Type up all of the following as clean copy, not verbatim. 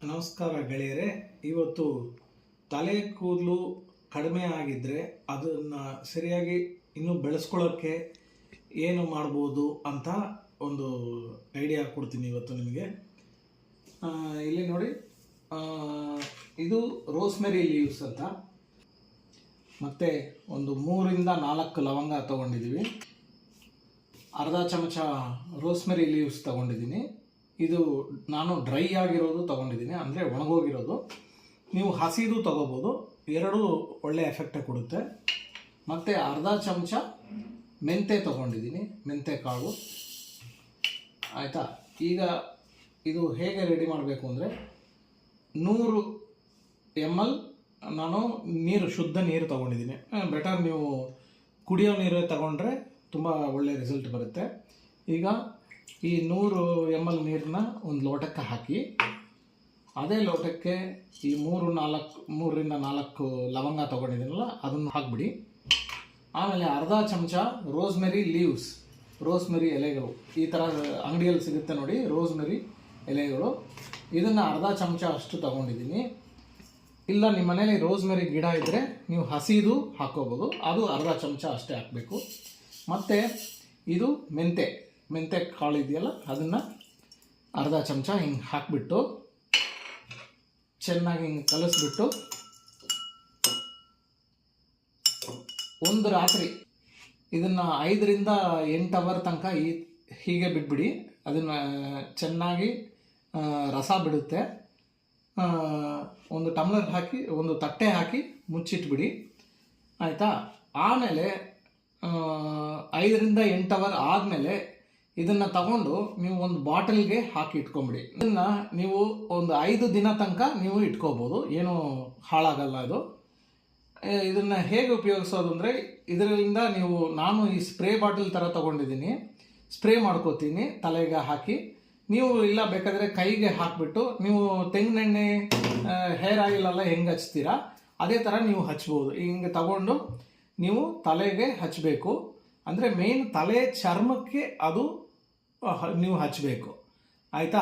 ನಮಸ್ಕಾರ ಗೆಳೆಯರೆ. ಇವತ್ತು ತಲೆ ಕೂದಲು ಕಡಿಮೆ ಆಗಿದ್ದರೆ ಅದನ್ನು ಸರಿಯಾಗಿ ಇನ್ನೂ ಬೆಳೆಸ್ಕೊಳ್ಳೋಕ್ಕೆ ಏನು ಮಾಡ್ಬೋದು ಅಂತ ಒಂದು ಐಡಿಯಾ ಕೊಡ್ತೀನಿ ಇವತ್ತು ನಿಮಗೆ. ಇಲ್ಲಿ ನೋಡಿ, ಇದು ರೋಸ್ಮೆರಿ ಲೀವ್ಸ್ ಅಂತ, ಮತ್ತು ಒಂದು 3-4 ಲವಂಗ ತೊಗೊಂಡಿದ್ದೀವಿ, ಅರ್ಧ ಚಮಚ ರೋಸ್ಮೆರಿ ಲೀವ್ಸ್ ತೊಗೊಂಡಿದ್ದೀನಿ. ಇದು ನಾನು ಡ್ರೈ ಆಗಿರೋದು ತೊಗೊಂಡಿದ್ದೀನಿ, ಅಂದರೆ ಒಣಗೋಗಿರೋದು. ನೀವು ಹಸಿದು ತೊಗೋಬೋದು, ಎರಡೂ ಒಳ್ಳೆ ಎಫೆಕ್ಟೇ ಕೊಡುತ್ತೆ. ಮತ್ತು ಅರ್ಧ ಚಮಚ ಮೆಂತೆ ತೊಗೊಂಡಿದ್ದೀನಿ, ಮೆಂತೆ ಕಾಳು. ಆಯಿತಾ? ಈಗ ಇದು ಹೇಗೆ ರೆಡಿ ಮಾಡಬೇಕು ಅಂದರೆ, 100 ml ನಾನು ಶುದ್ಧ ನೀರು ತೊಗೊಂಡಿದ್ದೀನಿ. ಬೆಟರ್ ನೀವು ಕುಡಿಯೋ ನೀರೇ ತಗೊಂಡ್ರೆ ತುಂಬ ಒಳ್ಳೆ ರಿಸಲ್ಟ್ ಬರುತ್ತೆ. ಈಗ ಈ 100 ml ನೀರನ್ನ ಒಂದು ಲೋಟಕ್ಕೆ ಹಾಕಿ, ಅದೇ ಲೋಟಕ್ಕೆ ಈ 3-4 ಲವಂಗ ತೊಗೊಂಡಿದ್ದೀನಲ್ಲ ಅದನ್ನು ಹಾಕಿಬಿಡಿ. ಆಮೇಲೆ ಅರ್ಧ ಚಮಚ ರೋಸ್ಮೆರಿ ಲೀವ್ಸ್, ರೋಸ್ಮೆರಿ ಎಲೆಗಳು, ಈ ಥರ ಅಂಗಡಿಯಲ್ಲಿ ಸಿಗುತ್ತೆ ನೋಡಿ ರೋಸ್ಮೆರಿ ಎಲೆಗಳು, ಇದನ್ನು ಅರ್ಧ ಚಮಚ ಅಷ್ಟು ತೊಗೊಂಡಿದ್ದೀನಿ. ಇಲ್ಲ ನಿಮ್ಮ ಮನೇಲಿ ರೋಸ್ಮೆರಿ ಗಿಡ ಇದ್ದರೆ ನೀವು ಹಸಿದು ಹಾಕ್ಕೋಬೋದು, ಅದು ಅರ್ಧ ಚಮಚ ಅಷ್ಟೇ ಹಾಕಬೇಕು. ಮತ್ತು ಇದು ಮೆಂತೆ ಕಾಳು ಇದೆಯಲ್ಲ, ಅದನ್ನು ಅರ್ಧ ಚಮಚ ಹಿಂಗೆ ಹಾಕಿಬಿಟ್ಟು ಚೆನ್ನಾಗಿ ಹಿಂಗೆ ಕಲಿಸ್ಬಿಟ್ಟು ಒಂದು ರಾತ್ರಿ ಇದನ್ನು 5-8 ಅವರ್ ತನಕ ಹೀಗೆ ಬಿಟ್ಬಿಡಿ. ಅದನ್ನು ಚೆನ್ನಾಗಿ ರಸ ಬಿಡುತ್ತೆ. ಒಂದು ಟಮ್ಲರ್ ಹಾಕಿ, ಒಂದು ತಟ್ಟೆ ಹಾಕಿ ಮುಚ್ಚಿಟ್ಬಿಡಿ. ಆಯಿತಾ? ಆಮೇಲೆ 5-8 ಅವರ್ ಆದಮೇಲೆ ಇದನ್ನು ತಗೊಂಡು ನೀವು ಒಂದು ಬಾಟಲ್ಗೆ ಹಾಕಿ ಇಟ್ಕೊಂಬಿಡಿ. ಇದನ್ನು ನೀವು ಒಂದು 5 ದಿನ ತನಕ ನೀವು ಇಟ್ಕೋಬೋದು, ಏನೂ ಹಾಳಾಗಲ್ಲ ಇದು. ಇದನ್ನು ಹೇಗೆ ಉಪಯೋಗಿಸೋದು ಅಂದರೆ, ಇದರಿಂದ ನಾನು ಈ ಸ್ಪ್ರೇ ಬಾಟಲ್ ಥರ ತೊಗೊಂಡಿದ್ದೀನಿ, ಸ್ಪ್ರೇ ಮಾಡ್ಕೋತೀನಿ ತಲೆಗೆ ಹಾಕಿ. ನೀವು ಇಲ್ಲ ಬೇಕಾದರೆ ಕೈಗೆ ಹಾಕಿಬಿಟ್ಟು ನೀವು ತೆಂಗಿನೆಣ್ಣೆ ಹೇರ್ ಆಯಿಲ್ ಎಲ್ಲ ಹೆಂಗೆ ಹಚ್ತೀರಾ ಅದೇ ಥರ ನೀವು ಹಚ್ಬೋದು. ಹಿಂಗೆ ತಗೊಂಡು ನೀವು ತಲೆಗೆ ಹಚ್ಚಬೇಕು. ಅಂದರೆ ಮೇನ್ ತಲೆ ಚರ್ಮಕ್ಕೆ ಅದು ನೀವು ಹಚ್ಚಬೇಕು. ಆಯಿತಾ?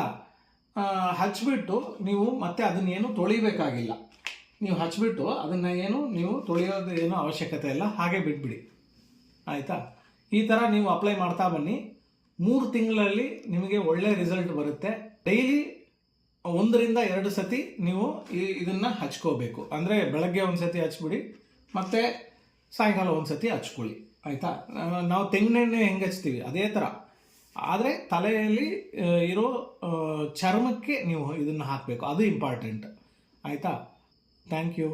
ಹಚ್ಬಿಟ್ಟು ನೀವು ಮತ್ತೆ ಅದನ್ನೇನು ತೊಳಿಬೇಕಾಗಿಲ್ಲ. ನೀವು ಹಚ್ಬಿಟ್ಟು ಅದನ್ನು ನೀವು ತೊಳೆಯೋದು ಏನೂ ಅವಶ್ಯಕತೆ ಇಲ್ಲ, ಹಾಗೆ ಬಿಟ್ಬಿಡಿ. ಆಯಿತಾ? ಈ ಥರ ನೀವು ಅಪ್ಲೈ ಮಾಡ್ತಾ ಬನ್ನಿ. 3 ತಿಂಗಳಲ್ಲಿ ನಿಮಗೆ ಒಳ್ಳೆ ರಿಸಲ್ಟ್ ಬರುತ್ತೆ. ಡೈಲಿ 1-2 ಸತಿ ನೀವು ಇದನ್ನು ಹಚ್ಕೋಬೇಕು. ಅಂದರೆ ಬೆಳಗ್ಗೆ ಒಂದು ಸತಿ ಹಚ್ಬಿಡಿ, ಮತ್ತು ಸಾಯಂಕಾಲ ಒಂದು ಸತಿ ಹಚ್ಕೊಳ್ಳಿ. ಆಯಿತಾ? ನಾವು ತೆಂಗಿನೆಣ್ಣೆ ಹೆಂಗೆ ಹಚ್ತೀವಿ ಅದೇ ಥರ, ಆದರೆ ತಲೆಯಲ್ಲಿ ಇರೋ ಚರ್ಮಕ್ಕೆ ನೀವು ಇದನ್ನು ಹಾಕಬೇಕು, ಅದು ಇಂಪಾರ್ಟೆಂಟ್. ಆಯಿತಾ? Thank you.